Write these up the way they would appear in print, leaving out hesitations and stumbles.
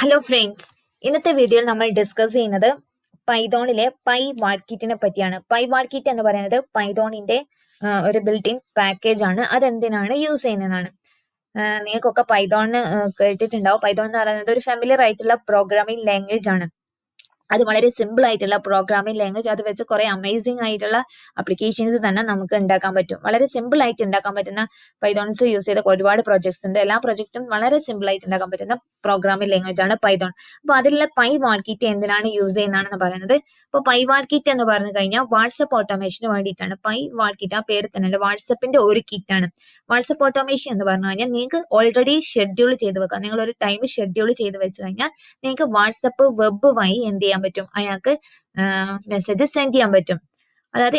Hello friends, ഇന്നത്തെ വീഡിയോയിൽ നമ്മൾ ഡിസ്കസ് ചെയ്യുന്നത് പൈതോണിലെ pywhatkit പറ്റിയാണ്. pywhatkit എന്ന് പറയുന്നത് പൈതോണിന്റെ ഒരു ബിൽറ്റ് ഇൻ പാക്കേജ് ആണ്. അതെന്തിനാണ് യൂസ് ചെയ്യുന്നതാണ്. നിങ്ങൾക്കൊക്കെ പൈതോൺ കേട്ടിട്ടുണ്ടാവും. പൈതോൺ എന്ന് പറയുന്നത് ഒരു ഫെമിലിയർ ആയിട്ടുള്ള പ്രോഗ്രാമിംഗ് ലാംഗ്വേജ് ആണ്. അത് വളരെ സിമ്പിൾ ആയിട്ടുള്ള പ്രോഗ്രാമിംഗ് ലാംഗ്വേജ്. അത് വെച്ച് കുറെ അമേസിംഗ് ആയിട്ടുള്ള ആപ്ലിക്കേഷൻസ് തന്നെ നമുക്ക് ഉണ്ടാക്കാൻ പറ്റും. വളരെ സിമ്പിൾ ആയിട്ട് ഉണ്ടാക്കാൻ പറ്റുന്ന പൈതോൺസ് യൂസ് ചെയ്ത ഒരുപാട് പ്രോജക്ട്സ് ഉണ്ട്. എല്ലാ പ്രോജക്റ്റും വളരെ സിമ്പിൾ ആയിട്ട് ഉണ്ടാക്കാൻ പറ്റുന്ന പ്രോഗ്രാമിംഗ് ലാംഗ്വേജ് ആണ് പൈതോൺ. അപ്പൊ അതിലുള്ള pywhatkit എന്തിനാണ് യൂസ് ചെയ്യുന്നതാണെന്ന് പറയുന്നത്. അപ്പോൾ pywhatkit എന്ന് പറഞ്ഞു കഴിഞ്ഞാൽ വാട്സപ്പ് ഓട്ടോമേഷന് വേണ്ടിയിട്ടാണ്. pywhatkit ആ പേര് തന്നെ ഉണ്ട്, വാട്സപ്പിന്റെ ഒരു കിറ്റ് ആണ്. വാട്സപ്പ് ഓട്ടോമേഷൻ എന്ന് പറഞ്ഞു കഴിഞ്ഞാൽ നിങ്ങൾക്ക് ഓൾറെഡി ഷെഡ്യൂൾ ചെയ്ത് വെക്കാം. നിങ്ങൾ ഒരു ടൈം ഷെഡ്യൂൾ ചെയ്ത് വെച്ച് കഴിഞ്ഞാൽ നിങ്ങൾക്ക് വാട്സപ്പ് വെബ് വഴി എന്ത് ചെയ്യാൻ പറ്റും, അയാൾക്ക് മെസ്സേജ് സെൻഡ് ചെയ്യാൻ പറ്റും. അതായത്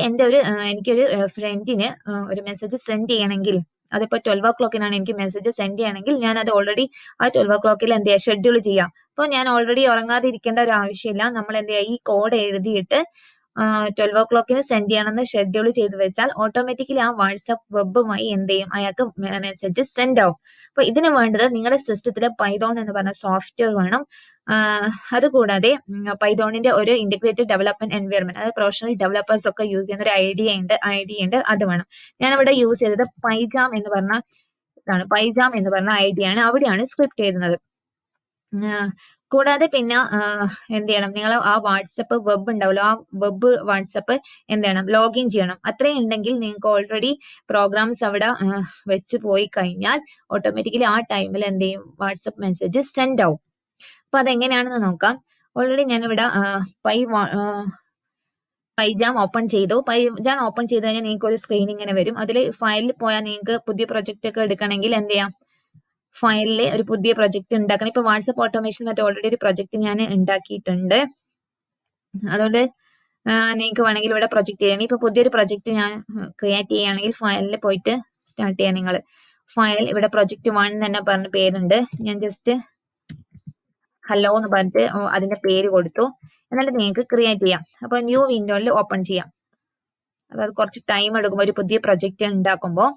എനിക്കൊരു ഫ്രണ്ടിന് ഒരു മെസ്സേജ് സെൻഡ് ചെയ്യണമെങ്കിൽ, അതിപ്പോ 12 o'clock എനിക്ക് മെസ്സേജ് സെൻഡ് ചെയ്യണമെങ്കിൽ ഞാൻ അത് ഓൾറെഡി ആ 12 o'clock എന്ത് ചെയ്യാം, ഷെഡ്യൂൾ ചെയ്യാം. അപ്പോൾ ഞാൻ ഓൾറെഡി ഉറങ്ങാതെ ഇരിക്കേണ്ട ഒരു ആവശ്യമില്ല. നമ്മൾ എന്ത് ചെയ്യാം, ഈ കോഡ് എഴുതിയിട്ട് 12 o'clock സെൻഡ് ചെയ്യണമെന്ന് ഷെഡ്യൂൾ ചെയ്ത് വെച്ചാൽ ഓട്ടോമാറ്റിക്കലി ആ വാട്സപ്പ് വെബുമായി എന്ത് ചെയ്യും, അയാൾക്ക് മെസ്സേജ് സെൻഡ് ആവും. അപ്പൊ ഇതിന് വേണ്ടത് നിങ്ങളുടെ സിസ്റ്റത്തിലെ പൈതോൺ എന്ന് പറഞ്ഞ സോഫ്റ്റ്വെയർ വേണം. അതുകൂടാതെ പൈതോണിന്റെ ഒരു ഇന്റഗ്രേറ്റഡ് ഡെവലപ്മെന്റ് എൻവയറമെന്റ്, അതായത് പ്രൊഫഷണൽ ഡെവലപ്പേഴ്സ് ഒക്കെ യൂസ് ചെയ്യുന്ന ഒരു ഐഡിയ ഉണ്ട്, അത് വേണം. ഞാനിവിടെ യൂസ് ചെയ്തത് പൈജാം എന്ന് പറഞ്ഞ ഐഡിയ ആണ്. അവിടെയാണ് സ്ക്രിപ്റ്റ് എഴുതുന്നത്. കൂടാതെ പിന്നെ എന്ത് ചെയ്യണം, നിങ്ങൾ ആ വാട്സപ്പ് വെബ് ഉണ്ടാവുമല്ലോ, ആ വെബ് വാട്സപ്പ് എന്ത് ചെയ്യണം, ലോഗിൻ ചെയ്യണം. അത്രയും ഉണ്ടെങ്കിൽ നിങ്ങൾക്ക് ഓൾറെഡി പ്രോഗ്രാംസ് അവിടെ വെച്ച് പോയി കഴിഞ്ഞാൽ ഓട്ടോമാറ്റിക്കലി ആ ടൈമിൽ എന്ത് ചെയ്യും, വാട്സപ്പ് മെസ്സേജ് സെൻഡ് ആവും. അപ്പൊ അതെങ്ങനെയാണെന്ന് നോക്കാം. ഓൾറെഡി ഞാനിവിടെ പൈജാം ഓപ്പൺ ചെയ്തു. പൈജാം ഓപ്പൺ ചെയ്ത് കഴിഞ്ഞാൽ നിങ്ങൾക്ക് ഒരു സ്ക്രീൻ ഇങ്ങനെ വരും. അതിൽ ഫയലിൽ പോയാൽ നിങ്ങൾക്ക് പുതിയ പ്രൊജക്റ്റ് ഒക്കെ എടുക്കണമെങ്കിൽ എന്ത് ചെയ്യാം, ഫയലിൽ ഒരു പുതിയ പ്രൊജക്ട് ഉണ്ടാക്കണം. ഇപ്പൊ വാട്സപ്പ് ഓട്ടോമേഷൻ മറ്റേ ഓൾറെഡി ഒരു പ്രൊജക്ട് ഞാൻ ഉണ്ടാക്കിയിട്ടുണ്ട്. അതുകൊണ്ട് നിങ്ങൾക്ക് വേണമെങ്കിൽ ഇവിടെ പ്രൊജക്ട് ചെയ്യണം. ഇപ്പൊ പുതിയൊരു പ്രൊജക്ട് ഞാൻ ക്രിയേറ്റ് ചെയ്യുകയാണെങ്കിൽ ഫയലിൽ പോയിട്ട് സ്റ്റാർട്ട് ചെയ്യാം. നിങ്ങൾ ഫയൽ ഇവിടെ പ്രൊജക്ട് 1 തന്നെ പറഞ്ഞ പേരുണ്ട്. ഞാൻ ജസ്റ്റ് ഹലോ എന്ന് പറഞ്ഞിട്ട് അതിന്റെ പേര് കൊടുത്തു. എന്നിട്ട് നിങ്ങൾക്ക് ക്രിയേറ്റ് ചെയ്യാം. അപ്പൊ ന്യൂ വിൻഡോയിൽ ഓപ്പൺ ചെയ്യാം. അതായത് കുറച്ച് ടൈം എടുക്കും ഒരു പുതിയ പ്രൊജക്ട് ഉണ്ടാക്കുമ്പോൾ.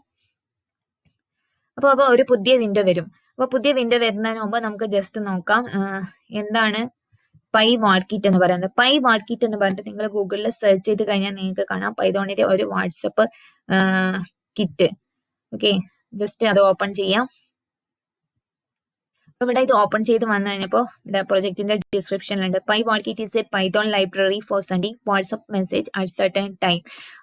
അപ്പൊ ഒരു പുതിയ വിൻഡോ വരും. അപ്പൊ പുതിയ വിൻഡോ വരുന്നതിന് മുമ്പ് നമുക്ക് ജസ്റ്റ് നോക്കാം എന്താണ് pywhatkit എന്ന് പറയുന്നത്. pywhatkit എന്ന് പറഞ്ഞിട്ട് നിങ്ങൾ ഗൂഗിളിൽ സെർച്ച് ചെയ്ത് കഴിഞ്ഞാൽ നിങ്ങൾക്ക് കാണാം പൈതോണിന്റെ ഒരു വാട്സപ്പ് കിറ്റ്. ഓക്കെ, ജസ്റ്റ് അത് ഓപ്പൺ ചെയ്യാം. ഇവിടെ ഇത് ഓപ്പൺ ചെയ്ത് വന്നു കഴിഞ്ഞപ്പോൾ ഇവിടെ പ്രൊജക്ടിന്റെ ഡിസ്ക്രിപ്ഷനിലുണ്ട് pywhatkit is a Python library for sending WhatsApp message at certain time.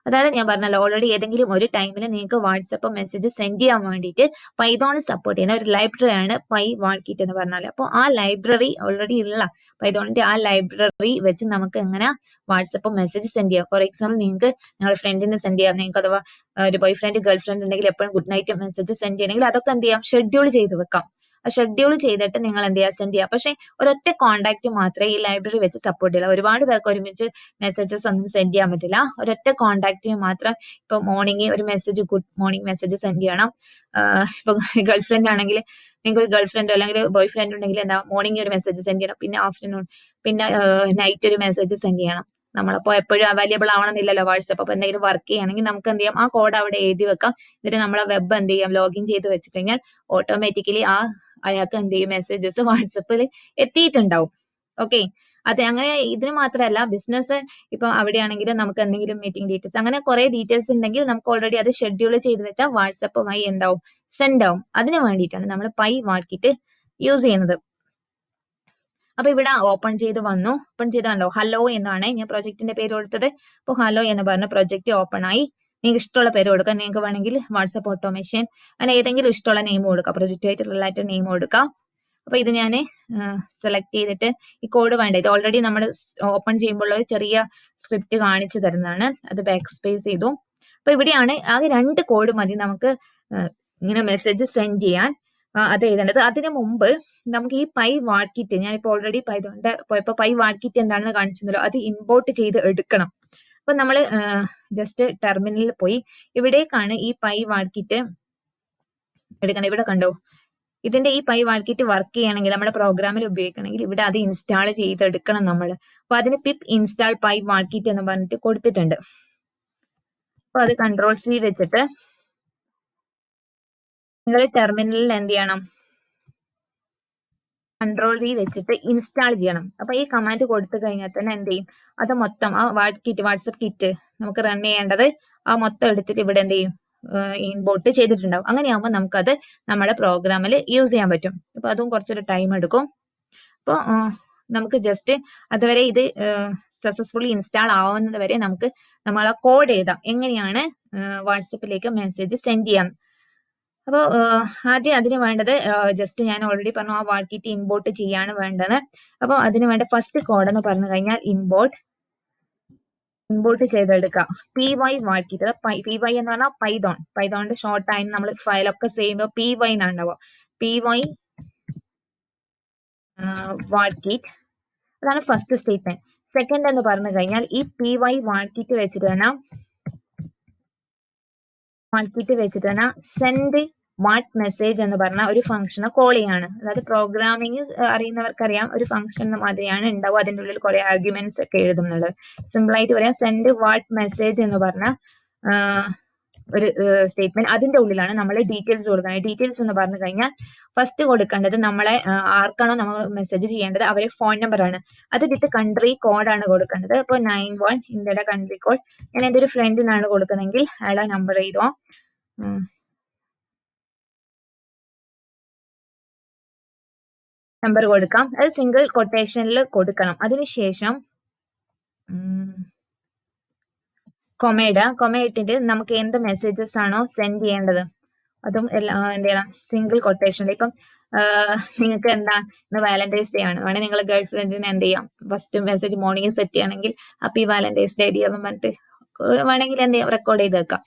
അതായത് ഞാൻ പറഞ്ഞല്ലോ, ഓൾറെഡി ഏതെങ്കിലും ഒരു ടൈമിൽ നിങ്ങൾക്ക് വാട്സ്ആപ്പ് മെസ്സേജ് സെൻഡ് ചെയ്യാൻ വേണ്ടിയിട്ട് പൈതോൺ സപ്പോർട്ട് ചെയ്യുന്ന ഒരു ലൈബ്രറിയാണ് pywhatkit എന്ന് പറഞ്ഞാൽ. അപ്പോൾ ആ ലൈബ്രറി ഓൾറെഡി ഉള്ള പൈതോണിന്റെ ആ ലൈബ്രറി വെച്ച് നമുക്ക് എങ്ങനെ വാട്സ്ആപ്പ് മെസ്സേജ് സെൻഡ് ചെയ്യാം. ഫോർ എക്സാമ്പിൾ നിങ്ങൾക്ക് നിങ്ങളുടെ ഫ്രണ്ടിന് സെൻഡ് ചെയ്യാം. നിങ്ങൾക്ക് അഥവാ ഒരു ബോയ് ഫ്രണ്ട് ഗേൾ ഫ്രണ്ട് ഉണ്ടെങ്കിൽ എപ്പോഴും ഗുഡ് നൈറ്റ് മെസ്സേജ് സെൻഡ് ചെയ്യണമെങ്കിൽ അതൊക്കെ എന്ത് ചെയ്യാം, ഷെഡ്യൂൾ ചെയ്ത് വെക്കാം. ഷെഡ്യൂൾ ചെയ്തിട്ട് നിങ്ങൾ എന്ത് ചെയ്യുക, സെൻഡ് ചെയ്യുക. പക്ഷെ ഒരൊറ്റ കോൺടാക്ട് മാത്രമേ ഈ ലൈബ്രറി വെച്ച് സപ്പോർട്ട് ചെയ്യില്ല. ഒരുപാട് പേർക്ക് ഒരുമിച്ച് മെസ്സേജസ് ഒന്നും സെൻഡ് ചെയ്യാൻ പറ്റില്ല. ഒരൊറ്റ കോൺടാക്റ്റിന് മാത്രം. ഇപ്പൊ മോർണിംഗ് ഒരു message good morning message send ചെയ്യണം. ഇപ്പൊ ഗേൾ ഫ്രണ്ട് ആണെങ്കിൽ നിങ്ങൾക്ക് ഒരു ഗേൾ ഫ്രണ്ടോ അല്ലെങ്കിൽ ബോയ് ഫ്രണ്ട് ഉണ്ടെങ്കിൽ എന്താ, മോർണിംഗ് ഒരു മെസ്സേജ് സെൻഡ് ചെയ്യണം, പിന്നെ ആഫ്റ്റർനൂൺ, പിന്നെ നൈറ്റ് ഒരു മെസ്സേജ് സെൻഡ് ചെയ്യണം. നമ്മളപ്പോ എപ്പോഴും അവൈലബിൾ ആവണമെന്നില്ലല്ലോ വാട്സപ്പ്. അപ്പൊ എന്തെങ്കിലും വർക്ക് ചെയ്യുകയാണെങ്കിൽ നമുക്ക് എന്ത് ചെയ്യാം, ആ കോഡ് അവിടെ എഴുതി വെക്കാം. എന്നിട്ട് നമ്മളെ വെബ് എന്ത് ചെയ്യാം, ലോഗിൻ ചെയ്ത് വെച്ച് കഴിഞ്ഞാൽ ഓട്ടോമാറ്റിക്കലി അയാൾക്ക് എന്ത് ചെയ്യും, മെസ്സേജസ് വാട്സപ്പിൽ എത്തിയിട്ടുണ്ടാവും. ഓക്കെ, അതെ. അങ്ങനെ ഇതിന് മാത്രമല്ല, ബിസിനസ് ഇപ്പൊ അവിടെയാണെങ്കിലും നമുക്ക് എന്തെങ്കിലും മീറ്റിംഗ് ഡീറ്റെയിൽസ് അങ്ങനെ കുറെ ഡീറ്റെയിൽസ് ഉണ്ടെങ്കിൽ നമുക്ക് ഓൾറെഡി അത് ഷെഡ്യൂൾ ചെയ്ത് വെച്ചാൽ വാട്സപ്പുമായി എന്താവും, സെൻഡ് ആവും. അതിന് വേണ്ടിയിട്ടാണ് നമ്മൾ pywhatkit യൂസ് ചെയ്യുന്നത്. അപ്പൊ ഇവിടെ ഓപ്പൺ ചെയ്ത് വന്നു. ഓപ്പൺ ചെയ്താണല്ലോ, ഹലോ എന്നാണ് ഞാൻ പ്രൊജക്ടിന്റെ പേര് കൊടുത്തത്. അപ്പോൾ ഹലോ എന്ന് പറഞ്ഞ പ്രൊജക്ട് ഓപ്പൺ ആയി. നിങ്ങൾക്ക് ഇഷ്ടമുള്ള പേര് കൊടുക്കാം. നിങ്ങൾക്ക് വേണമെങ്കിൽ വാട്സപ്പ് ഓട്ടോമേഷൻ അങ്ങനെ ഏതെങ്കിലും ഇഷ്ടമുള്ള നെയിം കൊടുക്കാം, പ്രൊജക്റ്റുമായിട്ട് റിലേറ്റഡ് നെയിം കൊടുക്കാം. അപ്പൊ ഇത് ഞാൻ സെലക്ട് ചെയ്തിട്ട് ഈ കോഡ് വേണ്ട, ഇത് ഓൾറെഡി നമ്മൾ ഓപ്പൺ ചെയ്യുമ്പോൾ ഒരു ചെറിയ സ്ക്രിപ്റ്റ് കാണിച്ചു തരുന്നതാണ്. അത് ബാക്ക് സ്പേസ് ചെയ്തു. അപ്പൊ ഇവിടെയാണ് ആകെ 2 കോഡ് മതി നമുക്ക് ഇങ്ങനെ മെസ്സേജ് സെൻഡ് ചെയ്യാൻ. അത് എഴുതേണ്ടത്. അതിനു മുമ്പ് നമുക്ക് ഈ pywhatkit, ഞാനിപ്പോ ഓൾറെഡി പൈതോണിന്റെ പോയപ്പോ pywhatkit എന്താണെന്ന് കാണിച്ചിരുന്നല്ലോ, അത് ഇമ്പോർട്ട് ചെയ്ത് എടുക്കണം. അപ്പൊ നമ്മൾ ജസ്റ്റ് ടെർമിനലിൽ പോയി ഇവിടേക്കാണ് ഈ pywhatkit എടുക്കണം. ഇവിടെ കണ്ടോ, ഇതിന്റെ ഈ pywhatkit വർക്ക് ചെയ്യണമെങ്കിൽ നമ്മുടെ പ്രോഗ്രാമിൽ ഉപയോഗിക്കണമെങ്കിൽ ഇവിടെ അത് ഇൻസ്റ്റാൾ ചെയ്തെടുക്കണം നമ്മൾ. അപ്പൊ അതിന് പിപ്പ് ഇൻസ്റ്റാൾ pywhatkit എന്ന് പറഞ്ഞിട്ട് കൊടുത്തിട്ടുണ്ട്. അപ്പൊ അത് Ctrl+C വെച്ചിട്ട് നിങ്ങൾ ടെർമിനലിൽ എന്ത് ചെയ്യണം, Ctrl-V വെച്ചിട്ട് ഇൻസ്റ്റാൾ ചെയ്യണം. അപ്പൊ ഈ കമാൻഡ് കൊടുത്തു കഴിഞ്ഞാൽ തന്നെ എന്ത് ചെയ്യും, അത് മൊത്തം ആ വാട്സപ്പ് കിറ്റ് നമുക്ക് റൺ ചെയ്യേണ്ടത് ആ മൊത്തം എടുത്തിട്ട് ഇവിടെ എന്ത് ചെയ്യും, ഇമ്പോർട്ട് ചെയ്തിട്ടുണ്ടാവും. അങ്ങനെയാകുമ്പോൾ നമുക്കത് നമ്മുടെ പ്രോഗ്രാമിൽ യൂസ് ചെയ്യാൻ പറ്റും. അപ്പൊ അതും കുറച്ചൊരു ടൈം എടുക്കും. അപ്പോൾ നമുക്ക് ജസ്റ്റ് അതുവരെ ഇത് സക്സസ്ഫുള്ളി ഇൻസ്റ്റാൾ ആവുന്നത് വരെ നമുക്ക് നമ്മളെ കോഡ് എഴുതാം, എങ്ങനെയാണ് വാട്സപ്പിലേക്ക് മെസ്സേജ് സെൻഡ് ചെയ്യാം. അപ്പോൾ ആദ്യം അതിന് വേണ്ടത് ജസ്റ്റ് ഞാൻ ഓൾറെഡി പറഞ്ഞു ആ വാട്കിറ്റ് ഇമ്പോർട്ട് ചെയ്യാണ് വേണ്ടത്. അപ്പോൾ അതിന് വേണ്ട ഫസ്റ്റ് കോഡ് എന്ന് പറഞ്ഞു കഴിഞ്ഞാൽ ഇമ്പോർട്ട് ചെയ്തെടുക്കാം pywhatkit. py എന്ന് പറഞ്ഞാൽ പൈതോണിന്റെ ഷോർട്ട് ആയി നമ്മൾ ഫയലൊക്കെ ചെയ്യുമ്പോൾ py എന്നാണ്ടാവുക. pywhatkit അതാണ് ഫസ്റ്റ് സ്റ്റേറ്റ്മെന്റ്. സെക്കൻഡ് എന്ന് പറഞ്ഞു കഴിഞ്ഞാൽ ഈ pywhatkit വെച്ചിട്ട് തന്നെ സെൻഡ് വാട്ട് മെസ്സേജ് എന്ന് പറഞ്ഞ ഒരു ഫംഗ്ഷനെ കോൾ ചെയ്യാണ്. അതായത് പ്രോഗ്രാമിംഗ് അറിയുന്നവർക്കറിയാം, ഒരു ഫംഗ്ഷൻ മാതിരിയാണ് ഉണ്ടാവും. അതിൻ്റെ ഉള്ളിൽ കുറെ ആർഗ്യുമെന്റ്സ് ഒക്കെ എഴുതുന്നത്. സിമ്പിൾ ആയിട്ട് പറയാം, സെൻഡ് വാട്ട് മെസ്സേജ് എന്ന് പറഞ്ഞ ഒരു സ്റ്റേറ്റ്മെന്റ്. അതിന്റെ ഉള്ളിലാണ് നമ്മൾ ഡീറ്റെയിൽസ് കൊടുക്കുന്നത്. ഡീറ്റെയിൽസ് എന്ന് പറഞ്ഞു കഴിഞ്ഞാൽ ഫസ്റ്റ് കൊടുക്കേണ്ടത് നമ്മളെ ആർക്കാണോ നമ്മൾ മെസ്സേജ് ചെയ്യേണ്ടത് അവരെ ഫോൺ നമ്പർ ആണ്. അത് വിത്ത് കൺട്രി കോഡാണ് കൊടുക്കേണ്ടത്. അപ്പോൾ 91 ഇന്ത്യയുടെ കൺട്രി കോഡ്. ഞാൻ എൻ്റെ ഒരു ഫ്രണ്ടിനാണ് കൊടുക്കുന്നതെങ്കിൽ അയാളെ നമ്പർ എഴുതുക. നമ്പർ കൊടുക്കാം. അത് സിംഗിൾ കൊട്ടേഷനിൽ കൊടുക്കണം. അതിനുശേഷം കൊമ ഇട്ടിട്ട് നമുക്ക് എന്ത് മെസ്സേജസ് ആണോ സെൻഡ് ചെയ്യേണ്ടത് അതും എല്ലാം എന്ത് ചെയ്യണം, സിംഗിൾ കൊട്ടേഷനിൽ. ഇപ്പം നിങ്ങൾക്ക് എന്താ ഇന്ന് വാലന്റൈൻസ് ഡേ ആണ്, വേണമെങ്കിൽ നിങ്ങൾ ഗേൾ ഫ്രണ്ടിന് എന്ത് ചെയ്യാം, ഫസ്റ്റ് മെസ്സേജ് മോർണിംഗ് സെറ്റ് ചെയ്യണമെങ്കിൽ ഹാപ്പി വാലന്റൈൻസ് ഡേ ഡി എന്ന് പറഞ്ഞിട്ട് വേണമെങ്കിൽ എന്ത് ചെയ്യാം, റെക്കോർഡ് ചെയ്ത് വെക്കാം.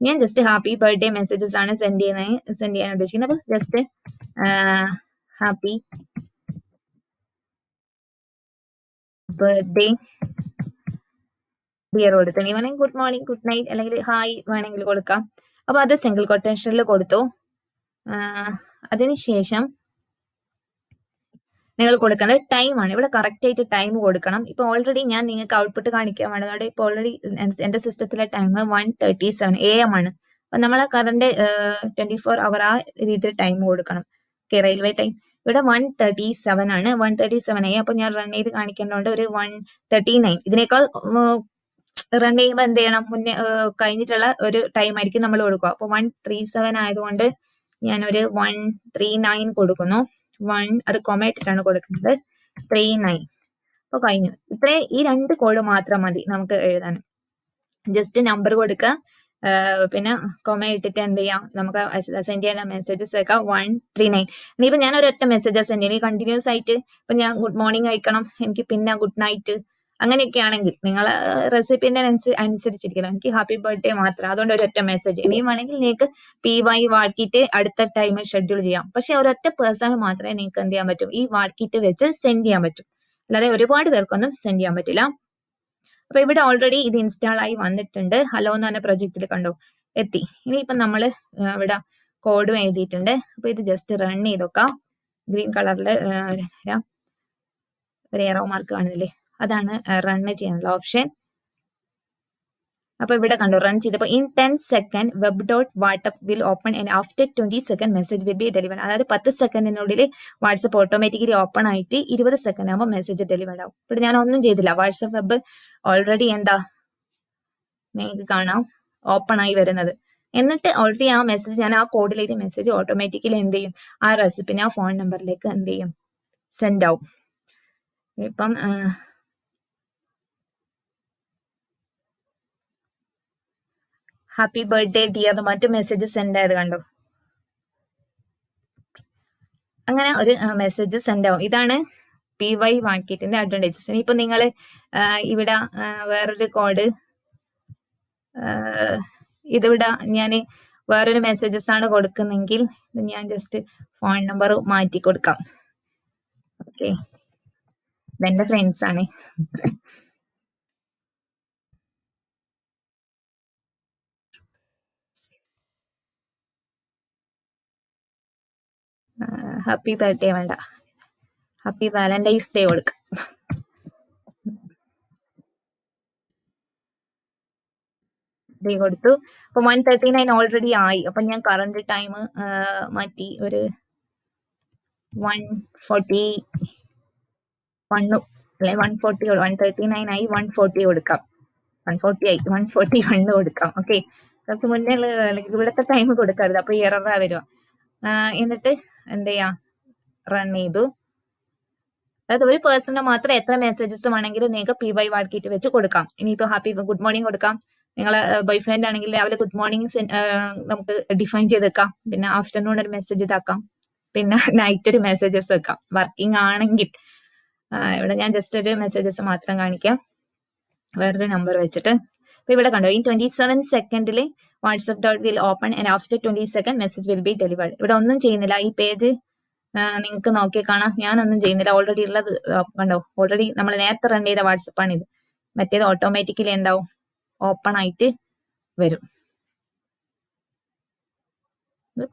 ഞാൻ ജസ്റ്റ് ഹാപ്പി ബർത്ത്ഡേ മെസ്സേജസ് ആണ് സെൻഡ് ചെയ്യാൻ ഉദ്ദേശിക്കുന്നത്. അപ്പൊ ജസ്റ്റ് ഹാപ്പി ബർത്ത്ഡേ ഡിയർ കൊടുത്തു. നീ വേണമെങ്കിൽ ഗുഡ് മോർണിംഗ്, ഗുഡ് നൈറ്റ് അല്ലെങ്കിൽ ഹായ് വേണമെങ്കിൽ കൊടുക്കാം. അപ്പൊ അത് സിംഗിൾ കൊട്ടേഷനിൽ കൊടുത്തു. അതിനുശേഷം നിങ്ങൾ കൊടുക്കേണ്ടത് ടൈം ആണ്. ഇവിടെ കറക്റ്റ് ആയിട്ട് ടൈം കൊടുക്കണം. ഇപ്പൊ ഓൾറെഡി ഞാൻ നിങ്ങൾക്ക് ഔട്ട്പുട്ട് കാണിക്കാൻ വേണ്ടത് ഇപ്പൊ ഓൾറെഡി എന്റെ സിസ്റ്റത്തിലെ ടൈം 1:37 AM ആണ്. അപ്പൊ നമ്മളെ കറണ്ട് 24 അവർ ആ രീതിയിൽ ടൈം കൊടുക്കണം. ഓക്കെ, റെയിൽവേ ടൈം ഇവിടെ 1:37 ആണ്. 1:37 AM. അപ്പൊ ഞാൻ റൺ ചെയ്ത് കാണിക്കേണ്ടതുകൊണ്ട് ഒരു 1:39. ഇതിനേക്കാൾ റൺ ചെയ്യുമ്പോൾ എന്ത് ചെയ്യണം, മുന്നേ കഴിഞ്ഞിട്ടുള്ള ഒരു ടൈം ആയിരിക്കും നമ്മൾ കൊടുക്കുക. അപ്പൊ 1:37 ആയതുകൊണ്ട് ഞാനൊരു 1:39 കൊടുക്കുന്നു. അത് കൊമേറ്റിട്ടാണ് കൊടുക്കുന്നത്, 39. അപ്പൊ കഴിഞ്ഞു. ഈ 2 കോഡ് മാത്രം മതി നമുക്ക് എഴുതാൻ. ജസ്റ്റ് നമ്പർ കൊടുക്കുക, പിന്നെ കൊമ ഇട്ടിട്ട് എന്ത് ചെയ്യാം, നമുക്ക് സെൻഡ് ചെയ്യുന്ന മെസ്സേജസ് ഒക്കെ 139. ഇനിയിപ്പോ ഞാൻ ഒരൊറ്റ മെസ്സേജ് സെൻഡ് ചെയ്യും കണ്ടിന്യൂസ് ആയിട്ട്. ഇപ്പൊ ഞാൻ ഗുഡ് മോർണിംഗ് അയക്കണം, എനിക്ക് പിന്നെ ഗുഡ് നൈറ്റ് അങ്ങനെയൊക്കെ ആണെങ്കിൽ നിങ്ങളെ റെസിപ്പിന്റെ അനുസരിച്ചിരിക്കണം. എനിക്ക് ഹാപ്പി ബർത്ത്ഡേ മാത്രം, അതുകൊണ്ട് ഒരൊറ്റ മെസ്സേജ്. ഇനിയും വേണമെങ്കിൽ നിങ്ങൾക്ക് py വാട്കിറ്റ് അടുത്ത ടൈം ഷെഡ്യൂൾ ചെയ്യാം. പക്ഷെ ഒരൊറ്റ പേഴ്സൺ മാത്രമേ നിങ്ങൾക്ക് എന്ത് ചെയ്യാൻ പറ്റും, ഈ വാട്കിറ്റ് വെച്ച് സെൻഡ് ചെയ്യാൻ പറ്റും. അല്ലാതെ ഒരുപാട് പേർക്കൊന്നും സെൻഡ് ചെയ്യാൻ പറ്റില്ല. അപ്പൊ ഇവിടെ ഓൾറെഡി ഇത് ഇൻസ്റ്റാൾ ആയി വന്നിട്ടുണ്ട്. ഹലോ എന്ന് പറഞ്ഞ പ്രൊജക്റ്റിൽ കണ്ടോ എത്തി. ഇനിയിപ്പം നമ്മൾ ഇവിടെ കോഡും എഴുതിയിട്ടുണ്ട്. അപ്പൊ ഇത് ജസ്റ്റ് റൺ ചെയ്തൊക്കാം. ഗ്രീൻ കളറിൽ ഒരു എറോ മാർക്ക് കാണുന്നില്ലേ, അതാണ് റൺ ചെയ്യാനുള്ള ഓപ്ഷൻ. അപ്പൊ ഇവിടെ കണ്ടു റൺ ചെയ്തപ്പോൾ in 10 second web.whatsapp will open and after 20 second message will be delivered. അതായത് 10 സെക്കൻഡിനുള്ളിൽ വാട്സപ്പ് ഓട്ടോമാറ്റിക്കലി ഓപ്പൺ ആയിട്ട് 20 സെക്കൻഡ് ആകുമ്പോൾ മെസ്സേജ് ഡെലിവേർഡ് ആവും. ഇവിടെ ഞാൻ ഒന്നും ചെയ്തില്ല, വാട്സപ്പ് വെബ് ഓൾറെഡി എന്താ നിങ്ങൾക്ക് കാണാം ഓപ്പൺ ആയി വരുന്നത്. എന്നിട്ട് ഓൾറെഡി ആ മെസ്സേജ് ഞാൻ ആ കോഡിലേക്ക് മെസ്സേജ് ഓട്ടോമാറ്റിക്കലി എന്ത് ചെയ്യും, ആ റെസിപ്പിന് ആ ഫോൺ നമ്പറിലേക്ക് എന്ത് ചെയ്യും, സെൻഡ് ആവും. ഇപ്പം ഹാപ്പി ബർത്ത്ഡേ ഡിയർ മറ്റു മെസ്സേജ് സെൻഡ് ആയത് കണ്ടോ, അങ്ങനെ ഒരു മെസ്സേജ് സെൻഡ് ആവും. ഇതാണ് pywhatkitന്റെ അഡ്വാൻറ്റേജസ്. ഇനിയിപ്പോ നിങ്ങൾ ഇവിടെ വേറൊരു കോഡ്, ഇതിവിടെ ഞാൻ വേറൊരു മെസ്സേജസ് ആണ് കൊടുക്കുന്നെങ്കിൽ ഞാൻ ജസ്റ്റ് ഫോൺ നമ്പർ മാറ്റി കൊടുക്കാം. ഓക്കെ, ഇതെന്റെ ഫ്രണ്ട്സ് ആണ്. ഹാപ്പി ബർത്ത്ഡേ വേണ്ട, ഹാപ്പി വാലന്റൈൻസ് ഡേ കൊടുക്കാം. ഡേ കൊടുത്തു. അപ്പൊ 1:39 ഓൾറെഡി ആയി. അപ്പൊ ഞാൻ കറണ്ട് ടൈം മാറ്റി ഒരു 140 അല്ലെ 140 139 ആയി 140 കൊടുക്കാം, 140 ആയി 141 കൊടുക്കാം. ഓക്കെ, കുറച്ച് മുന്നേ ഇവിടുത്തെ ടൈം കൊടുക്കരുത്, അപ്പൊ എററാ വരുക. എന്നിട്ട് എന്ത് ചെയ്യാം, റൺ ചെയ്തു. അതായത് ഒരു പേഴ്സണിന് മാത്രം എത്ര മെസ്സേജസ് വേണമെങ്കിലും നിങ്ങൾക്ക് pywhatkit വെച്ച് കൊടുക്കാം. ഇനിയിപ്പോ ഹാപ്പി ഗുഡ് മോർണിംഗ് കൊടുക്കാം, നിങ്ങളെ ബോയ് ഫ്രണ്ട് ആണെങ്കിൽ രാവിലെ ഗുഡ് മോർണിംഗ് നമുക്ക് ഡിഫൈൻ ചെയ്ത് വെക്കാം, പിന്നെ ആഫ്റ്റർനൂൺ ഒരു മെസ്സേജ് ഇതാക്കാം, പിന്നെ നൈറ്റ് ഒരു മെസ്സേജസ് വെക്കാം വർക്കിംഗ് ആണെങ്കിൽ. ഇവിടെ ഞാൻ ജസ്റ്റ് ഒരു മെസ്സേജസ് മാത്രം കാണിക്കാം വേറൊരു നമ്പർ വെച്ചിട്ട്. അപ്പൊ ഇവിടെ കണ്ടോ, ഈ 27 സെക്കൻഡിൽ WhatsApp dot will open and after 20 second message will be delivered. ഇവിടെ ഒന്നും ചെയ്യുന്നില്ല, ഈ പേജ് നിങ്ങൾക്ക് നോക്കി കാണാം, ഞാനൊന്നും ചെയ്യുന്നില്ല. ഓൾറെഡി ഉള്ളത് കണ്ടോ, ഓൾറെഡി നമ്മൾ നേരത്തെ റൺ ചെയ്ത വാട്സപ്പ് ആണ് ഇത്. മറ്റേത് ഓട്ടോമാറ്റിക്കലി എന്താവും, ഓപ്പൺ ആയിട്ട് വരും.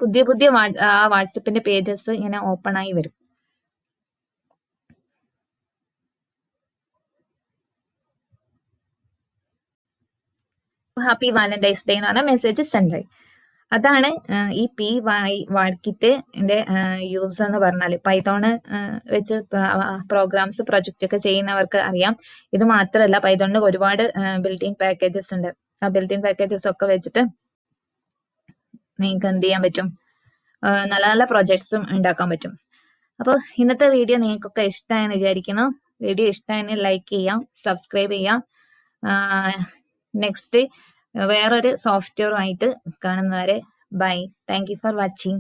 പുതിയ പുതിയ വാട്സപ്പിന്റെ പേജസ് ഇങ്ങനെ ഓപ്പൺ ആയി വരും. ഹാപ്പി വാലന്റൈൻസ് ഡേ എന്ന് പറഞ്ഞ മെസ്സേജ് സെൻഡ് ആയി. അതാണ് ഈ pywhatkit-ന്റെ യൂസ് എന്ന് പറഞ്ഞാൽ. പൈത്തോണ് വെച്ച് പ്രോഗ്രാംസ് പ്രൊജക്റ്റ് ഒക്കെ ചെയ്യുന്നവർക്ക് അറിയാം. ഇത് മാത്രമല്ല, പൈത്തോണിന് ഒരുപാട് ബിൽഡിംഗ് പാക്കേജസ് ഉണ്ട്. ആ ബിൽഡിംഗ് പാക്കേജസ് ഒക്കെ വെച്ചിട്ട് നിങ്ങൾക്ക് എന്ത് ചെയ്യാൻ പറ്റും, നല്ല നല്ല പ്രൊജക്ട്സും ഉണ്ടാക്കാൻ പറ്റും. അപ്പോൾ ഇന്നത്തെ വീഡിയോ നിങ്ങൾക്കൊക്കെ ഇഷ്ടമായെന്ന് വിചാരിക്കുന്നു. വീഡിയോ ഇഷ്ടമായെങ്കിൽ ലൈക്ക് ചെയ്യാം, സബ്സ്ക്രൈബ് ചെയ്യാം. നെക്സ്റ്റ് വേറൊരു സോഫ്റ്റ്വെയറുമായിട്ട് കാണുന്നവരെ bye. Thank you for watching.